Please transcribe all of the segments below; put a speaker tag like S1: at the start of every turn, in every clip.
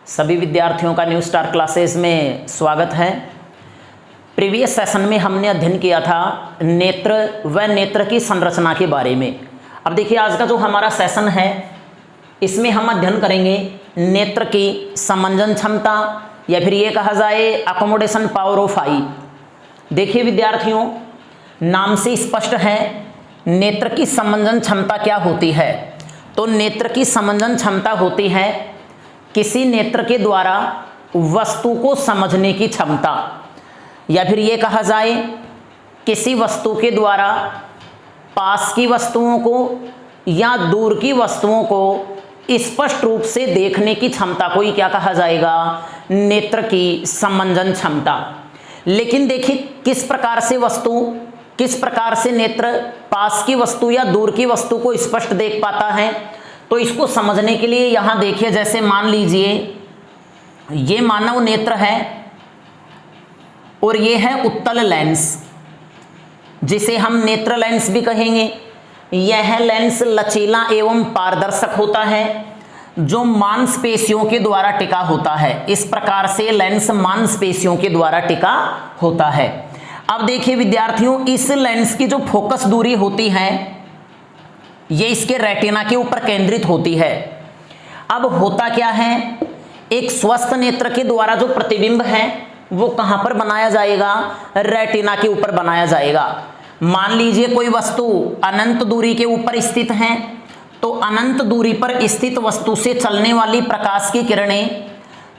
S1: सभी विद्यार्थियों का न्यू स्टार क्लासेस में स्वागत है। प्रीवियस सेशन में हमने अध्ययन किया था नेत्र व नेत्र की संरचना के बारे में। अब देखिए आज का जो हमारा सेशन है इसमें हम अध्ययन करेंगे नेत्र की समंजन क्षमता या फिर ये कहा जाए अकोमोडेशन पावर ऑफ आई। देखिए विद्यार्थियों, नाम से स्पष्ट है नेत्र की समंजन क्षमता क्या होती है। तो नेत्र की समंजन क्षमता होती है किसी नेत्र के द्वारा वस्तु को समझने की क्षमता, या फिर ये कहा जाए किसी वस्तु के द्वारा पास की वस्तुओं को या दूर की वस्तुओं को स्पष्ट रूप से देखने की क्षमता को ही क्या कहा जाएगा, नेत्र की समंजन क्षमता। लेकिन देखिए किस प्रकार से नेत्र पास की वस्तु या दूर की वस्तु को स्पष्ट देख पाता है। तो इसको समझने के लिए यहां देखिए, जैसे मान लीजिए ये मानव नेत्र है और ये है उत्तल लेंस, जिसे हम नेत्र लेंस भी कहेंगे। यह लेंस लचीला एवं पारदर्शक होता है जो मांसपेशियों के द्वारा टिका होता है। इस प्रकार से लेंस मांसपेशियों के द्वारा टिका होता है। अब देखिए विद्यार्थियों, इस लेंस की जो फोकस दूरी होती है ये इसके रेटिना के ऊपर केंद्रित होती है। अब होता क्या है, एक स्वस्थ नेत्र के द्वारा जो प्रतिबिंब है वो कहां पर बनाया जाएगा, रेटिना के ऊपर बनाया जाएगा। मान लीजिए कोई वस्तु अनंत दूरी के ऊपर स्थित है, तो अनंत दूरी पर स्थित वस्तु से चलने वाली प्रकाश की किरणें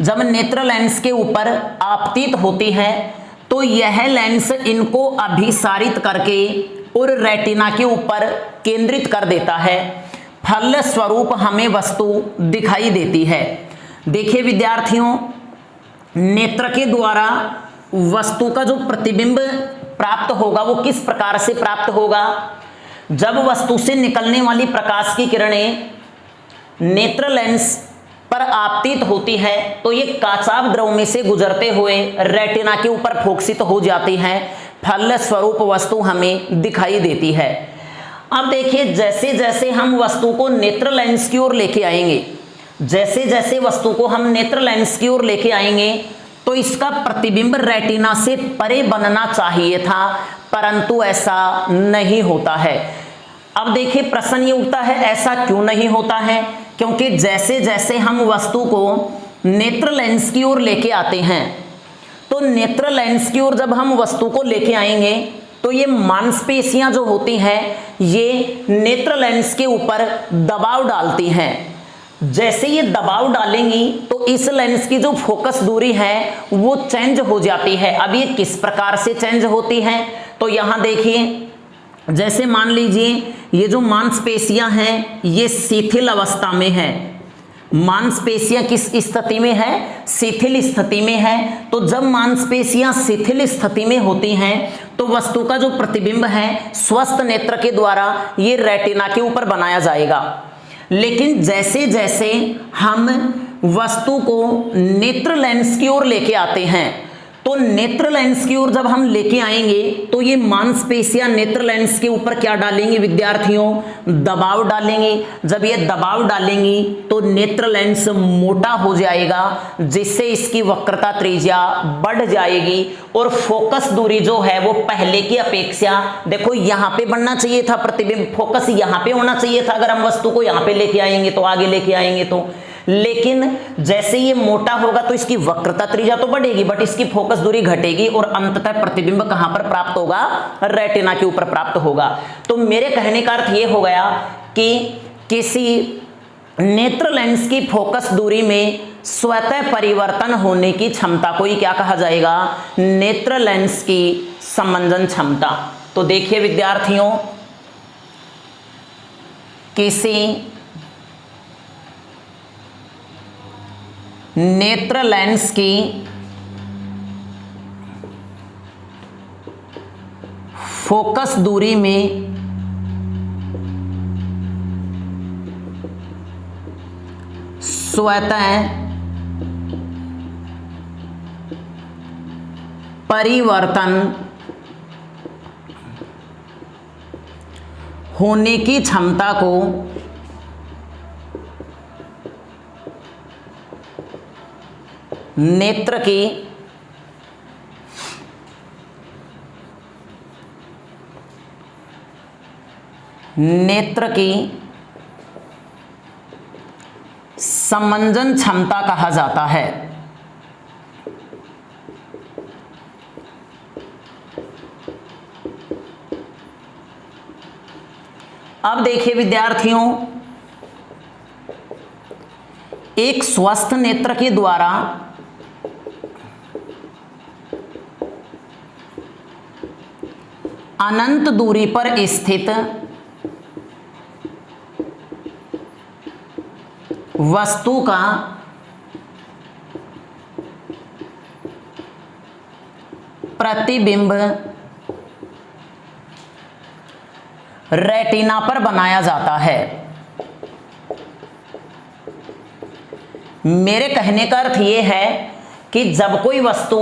S1: जब नेत्र लेंस के ऊपर आपतित होती है तो यह लेंस इनको अभिसारित करके और रेटिना के ऊपर केंद्रित कर देता है। फल स्वरूप हमें वस्तु दिखाई देती है। देखिए विद्यार्थियों, नेत्र के द्वारा वस्तु का जो प्रतिबिंब प्राप्त होगा वो किस प्रकार से प्राप्त होगा। जब वस्तु से निकलने वाली प्रकाश की किरणें नेत्र लेंस पर आपतित होती है तो ये काचाभ द्रव में से गुजरते हुए रेटिना के ऊपर फोकसित हो जाती हैं। फल स्वरूप वस्तु हमें दिखाई देती है। अब देखिए जैसे जैसे हम वस्तु को नेत्र लेंस की ओर लेके आएंगे, जैसे जैसे वस्तु को हम नेत्र लेंस की ओर लेके आएंगे तो इसका प्रतिबिंब रेटिना से परे बनना चाहिए था, परंतु ऐसा नहीं होता है। अब देखिए प्रश्न ये उठता है ऐसा क्यों नहीं होता है, क्योंकि जैसे जैसे हम वस्तु को नेत्र लेंस की ओर लेके आते हैं तो नेत्र लेंस की ओर जब हम वस्तु को लेके आएंगे तो ये मांसपेशियां जो होती हैं ये नेत्र लेंस के ऊपर दबाव डालती हैं। जैसे ये दबाव डालेंगी तो इस लेंस की जो फोकस दूरी है वो चेंज हो जाती है। अब ये किस प्रकार से चेंज होती है, तो यहां देखिए, जैसे मान लीजिए ये जो मांसपेशियां हैं ये शिथिल अवस्था में है। मांसपेशियां किस स्थिति में है, शिथिल स्थिति में है। तो जब मांसपेशियां शिथिल स्थिति में होती हैं तो वस्तु का जो प्रतिबिंब है स्वस्थ नेत्र के द्वारा ये रेटिना के ऊपर बनाया जाएगा। लेकिन जैसे जैसे हम वस्तु को नेत्र लेंस की ओर लेके आते हैं तो नेत्र लेंस की ओर जब हम लेके आएंगे तो ये मांसपेशियां नेत्र लेंस के ऊपर क्या डालेंगी विद्यार्थियों, दबाव डालेंगी। जब ये दबाव डालेंगी तो नेत्र लेंस मोटा हो जाएगा, जिससे इसकी वक्रता त्रिज्या बढ़ जाएगी और फोकस दूरी जो है वो पहले की अपेक्षा, देखो यहाँ पे बनना चाहिए था प्रतिबिंब, फोकस यहाँ पे होना चाहिए था अगर हम वस्तु को यहाँ पे लेके आएंगे तो, आगे लेके आएंगे तो। लेकिन जैसे ये मोटा होगा तो इसकी वक्रता त्रिज्या तो बढ़ेगी बट इसकी फोकस दूरी घटेगी और अंततः प्रतिबिंब कहां पर प्राप्त होगा, रेटिना के ऊपर प्राप्त होगा। तो मेरे कहने का अर्थ ये हो गया कि किसी नेत्र लेंस की फोकस दूरी में स्वतः परिवर्तन होने की क्षमता को ही क्या कहा जाएगा, नेत्र लेंस की समंजन क्षमता। तो देखिए विद्यार्थियों, किसी नेत्र लेंस की फोकस दूरी में स्वतः परिवर्तन होने की क्षमता को नेत्र की समंजन क्षमता कहा जाता है। अब देखिए विद्यार्थियों, एक स्वस्थ नेत्र के द्वारा अनंत दूरी पर स्थित वस्तु का प्रतिबिंब रेटिना पर बनाया जाता है। मेरे कहने का अर्थ यह है कि जब कोई वस्तु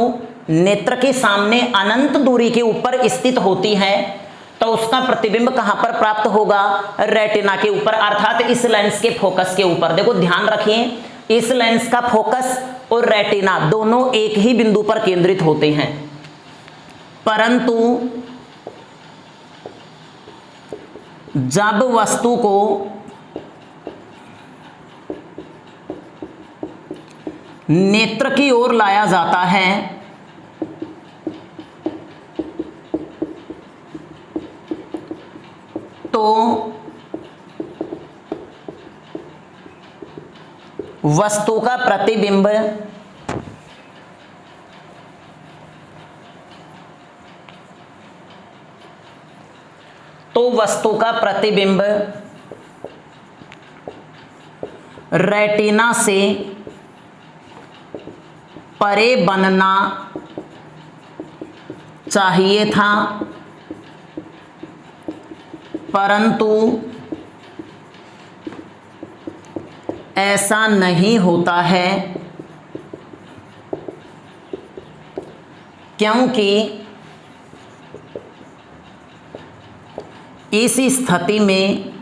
S1: नेत्र के सामने अनंत दूरी के ऊपर स्थित होती है तो उसका प्रतिबिंब कहां पर प्राप्त होगा? रेटिना के ऊपर, अर्थात इस लेंस के फोकस के ऊपर। देखो ध्यान रखिए, इस लेंस का फोकस और रेटिना दोनों एक ही बिंदु पर केंद्रित होते हैं, परंतु जब वस्तु को नेत्र की ओर लाया जाता है तो वस्तु का प्रतिबिंब रेटिना से परे बनना चाहिए था, परंतु ऐसा नहीं होता है, क्योंकि इस स्थिति में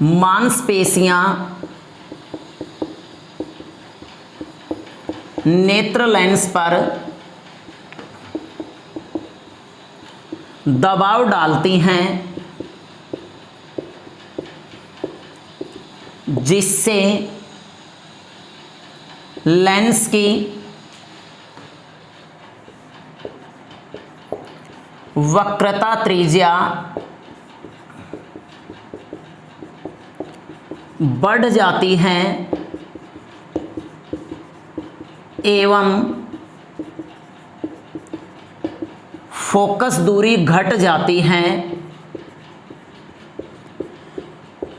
S1: मांसपेशियां नेत्र लेंस पर दबाव डालती हैं, जिससे लेंस की वक्रता त्रिज्या बढ़ जाती है एवं फोकस दूरी घट जाती है।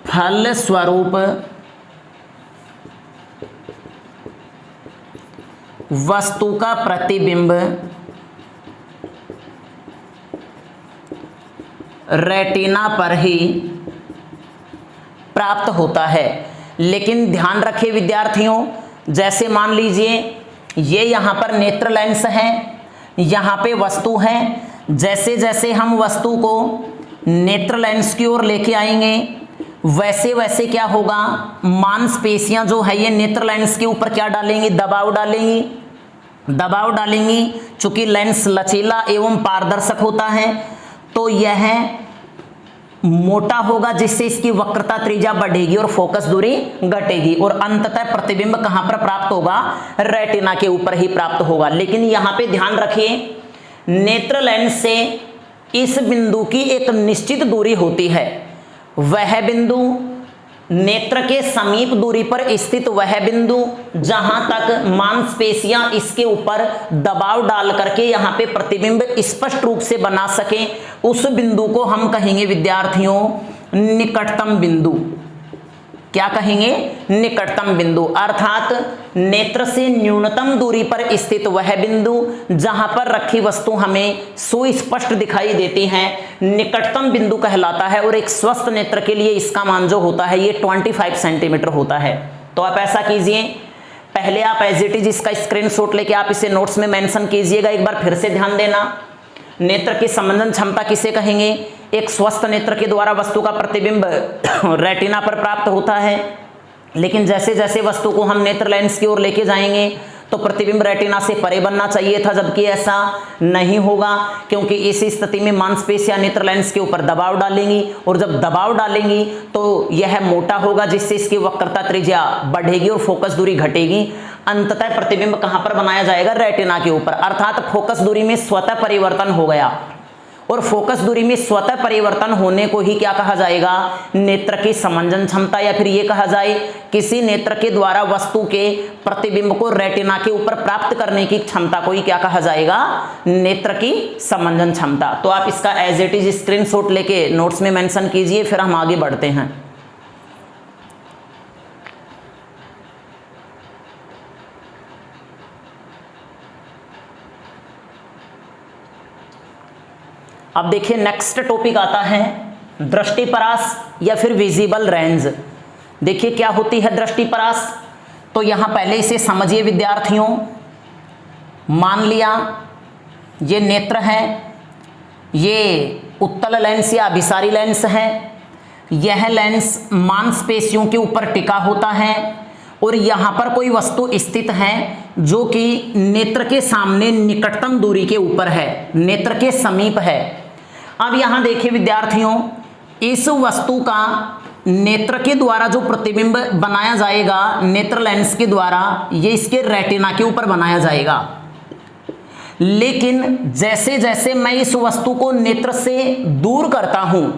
S1: फलस्वरूप वस्तु का प्रतिबिंब रेटिना पर ही प्राप्त होता है। लेकिन ध्यान रखिए विद्यार्थियों, जैसे मान लीजिए ये यहाँ पर नेत्र लेंस है, यहाँ पे वस्तु है, जैसे जैसे हम वस्तु को नेत्र लेंस की ओर लेके आएंगे वैसे वैसे क्या होगा, मांसपेशियां जो है ये नेत्र लेंस के ऊपर क्या डालेंगी? दबाव डालेंगी। चूंकि लेंस लचीला एवं पारदर्शक होता है तो यह मोटा होगा, जिससे इसकी वक्रता त्रिज्या बढ़ेगी और फोकस दूरी घटेगी और अंततः प्रतिबिंब कहां पर प्राप्त होगा? रेटिना के ऊपर ही प्राप्त होगा। लेकिन यहां पे ध्यान रखिए, नेत्र लेंस से इस बिंदु की एक निश्चित दूरी होती है। वह बिंदु नेत्र के समीप दूरी पर स्थित वह बिंदु जहां तक मांसपेशियां इसके ऊपर दबाव डाल करके यहां पे प्रतिबिंब स्पष्ट रूप से बना सके, उस बिंदु को हम कहेंगे विद्यार्थियों निकटतम बिंदु। क्या कहेंगे? निकटतम बिंदु। अर्थात नेत्र से न्यूनतम दूरी पर स्थित वह बिंदु जहां पर रखी वस्तु हमें सुस्पष्ट दिखाई देती है निकटतम बिंदु कहलाता है। और एक स्वस्थ नेत्र के लिए इसका मान जो होता है ये 25 सेंटीमीटर होता है। तो आप ऐसा कीजिए, पहले आप एज इट इज इसका स्क्रीनशॉट लेके आप इसे नोट्स में मेंशन कीजिएगा। एक बार फिर से ध्यान देना, नेत्र की समंजन क्षमता किसे कहेंगे? एक स्वस्थ नेत्र के द्वारा वस्तु का प्रतिबिंब रेटिना पर प्राप्त होता है। लेकिन जैसे जैसे वस्तु को हम नेत्र लेंस की ओर लेके जाएंगे तो प्रतिबिंब रेटिना से परे बनना चाहिए था, जबकि ऐसा नहीं होगा, क्योंकि इस स्थिति में मांसपेशियां नेत्र लेंस के ऊपर दबाव डालेंगी, और जब दबाव डालेंगी तो यह मोटा होगा, जिससे इसकी वक्रता त्रिज्या बढ़ेगी और फोकस दूरी घटेगी। अंततः प्रतिबिंब कहां पर बनाया जाएगा? रेटिना के ऊपर। अर्थात फोकस दूरी में स्वतः परिवर्तन हो गया, और फोकस दूरी में स्वतः परिवर्तन होने को ही क्या कहा जाएगा? नेत्र की समंजन क्षमता, या फिर ये कहा जाए किसी नेत्र के द्वारा वस्तु के प्रतिबिंब को रेटिना के ऊपर प्राप्त करने की क्षमता को ही क्या कहा जाएगा? नेत्र की समंजन क्षमता। तो आप इसका एज इट इज स्क्रीनशॉट लेके नोट्स में मेंशन कीजिए, फिर हम आगे बढ़ते हैं। अब देखिए नेक्स्ट टॉपिक आता है दृष्टिपरास या फिर विजिबल रेंज। देखिए क्या होती है दृष्टिपरास, तो यहां पहले इसे समझिए विद्यार्थियों। मान लिया ये नेत्र है, ये उत्तल लेंस या अभिसारी लेंस है। यह लेंस मांसपेशियों के ऊपर टिका होता है, और यहां पर कोई वस्तु स्थित है जो कि नेत्र के सामने निकटतम दूरी के ऊपर है, नेत्र के समीप है। अब यहां देखिए विद्यार्थियों, इस वस्तु का नेत्र के द्वारा जो प्रतिबिंब बनाया जाएगा नेत्र लेंस के द्वारा, ये इसके रेटिना के ऊपर बनाया जाएगा। लेकिन जैसे जैसे मैं इस वस्तु को नेत्र से दूर करता हूं,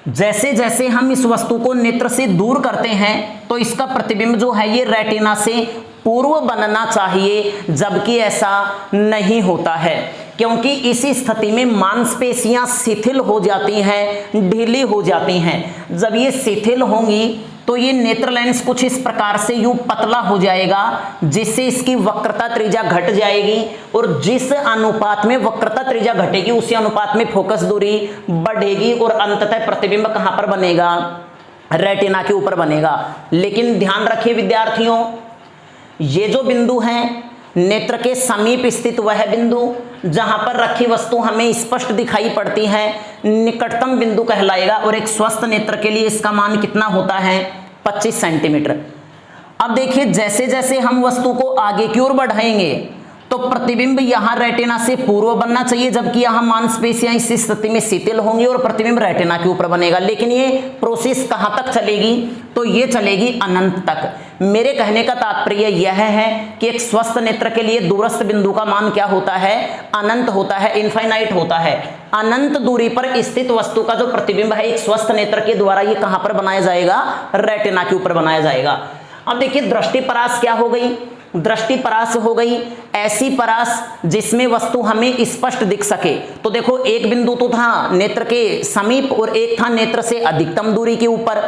S1: जैसे जैसे हम इस वस्तु को नेत्र से दूर करते हैं, तो इसका प्रतिबिंब जो है ये रेटिना से पूर्व बनना चाहिए, जबकि ऐसा नहीं होता है, क्योंकि इसी स्थिति में मांसपेशियां शिथिल हो जाती हैं, ढीली हो जाती हैं। जब ये शिथिल होंगी तो ये नेत्र लेंस कुछ इस प्रकार से यूं पतला हो जाएगा, जिससे इसकी वक्रता त्रिज्या घट जाएगी, और जिस अनुपात में वक्रता त्रिज्या घटेगी उसी अनुपात में फोकस दूरी बढ़ेगी, और अंततः प्रतिबिंब कहां पर बनेगा? रेटिना के ऊपर बनेगा। लेकिन ध्यान रखिए विद्यार्थियों, ये जो बिंदु है नेत्र के समीप स्थित वह बिंदु जहां पर रखी वस्तु हमें स्पष्ट दिखाई पड़ती है, निकटतम बिंदु कहलाएगा, और एक स्वस्थ नेत्र के लिए इसका मान कितना होता है? 25 सेंटीमीटर। अब देखिए जैसे जैसे हम वस्तु को आगे की ओर बढ़ाएंगे तो प्रतिबिंब यहां रेटिना से पूर्व बनना चाहिए, जबकि यहां मांसपेशियां इस स्थिति में शिथिल होंगी और प्रतिबिंब रेटिना के ऊपर बनेगा। लेकिन ये प्रोसेस कहां तक चलेगी? तो ये चलेगी अनंत तक। मेरे कहने का तात्पर्य यह है कि एक स्वस्थ नेत्र के लिए दूरस्थ बिंदु का मान क्या होता है? अनंत होता है, इनफाइनाइट होता है। अनंत दूरी पर स्थित वस्तु का जो प्रतिबिंब है एक स्वस्थ नेत्र के द्वारा ये कहां पर बनाया जाएगा? रेटिना के ऊपर बनाया जाएगा। अब देखिए दृष्टिपरास क्या हो गई? दृष्टिपरास हो गई ऐसी परास जिसमें वस्तु हमें स्पष्ट दिख सके। तो देखो एक बिंदु तो था नेत्र के समीप और एक था नेत्र से अधिकतम दूरी के ऊपर।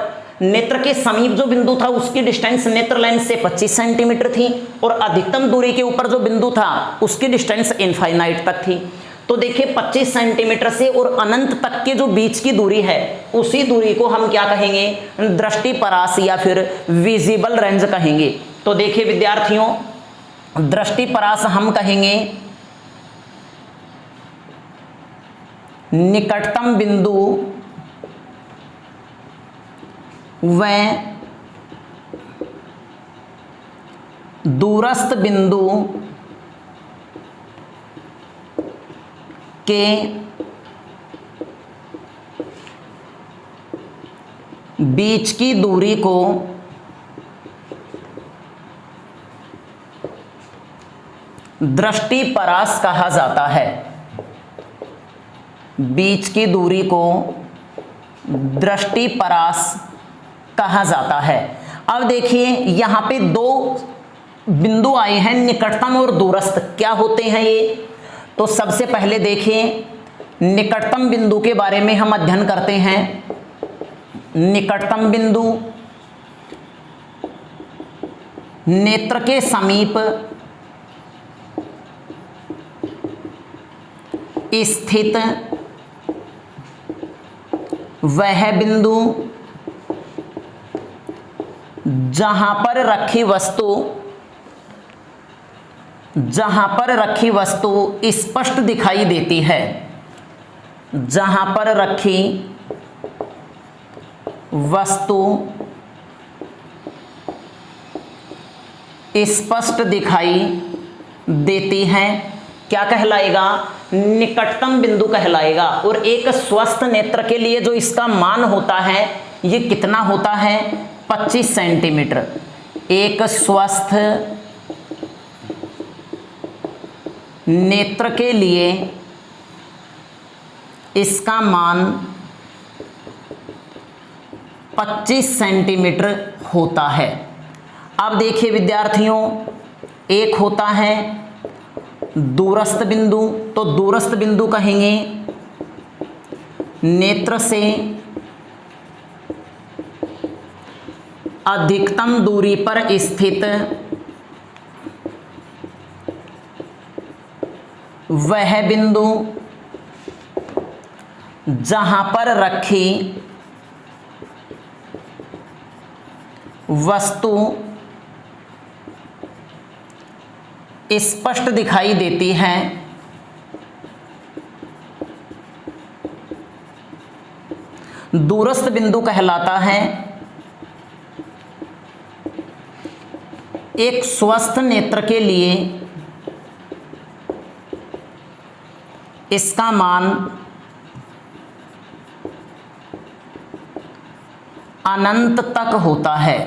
S1: नेत्र के समीप जो बिंदु था उसकी डिस्टेंस नेत्र लेंस से 25 सेंटीमीटर थी, और अधिकतम दूरी के ऊपर जो बिंदु था उसकी डिस्टेंस इनफाइनाइट तक थी। तो देखिए 25 सेंटीमीटर से और अनंत तक के जो बीच की दूरी है उसी दूरी को हम क्या कहेंगे? दृष्टिपरास या फिर विजिबल रेंज कहेंगे। तो देखिए विद्यार्थियों, दृष्टिपरास हम कहेंगे निकटतम बिंदु व दूरस्थ बिंदु के बीच की दूरी को दृष्टिपरास कहा जाता है। बीच की दूरी को दृष्टिपरास कहा जाता है। अब देखिए यहां पे दो बिंदु आए हैं, निकटतम और दूरस्थ। क्या होते हैं ये? तो सबसे पहले देखिए निकटतम बिंदु के बारे में हम अध्ययन करते हैं। निकटतम बिंदु नेत्र के समीप स्थित वह बिंदु जहां पर रखी वस्तु स्पष्ट दिखाई देती है। जहां पर रखी वस्तु स्पष्ट दिखाई देती हैं, क्या कहलाएगा? निकटतम बिंदु कहलाएगा। और एक स्वस्थ नेत्र के लिए जो इसका मान होता है ये कितना होता है? 25 सेंटीमीटर। एक स्वस्थ नेत्र के लिए इसका मान 25 सेंटीमीटर होता है। अब देखिए विद्यार्थियों, एक होता है दूरस्थ बिंदु, तो दूरस्थ बिंदु कहेंगे नेत्र से अधिकतम दूरी पर स्थित वह बिंदु जहां पर रखी वस्तु स्पष्ट दिखाई देती है, दूरस्थ बिंदु कहलाता है। एक स्वस्थ नेत्र के लिए इसका मान अनंत तक होता है।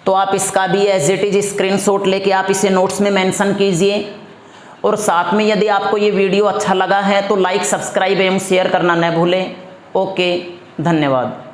S1: तो आप इसका भी एज इट इज स्क्रीनशॉट लेके आप इसे नोट्स में मेंशन कीजिए। और साथ में यदि आपको ये वीडियो अच्छा लगा है तो लाइक, सब्सक्राइब एवं शेयर करना न भूलें। ओके, धन्यवाद।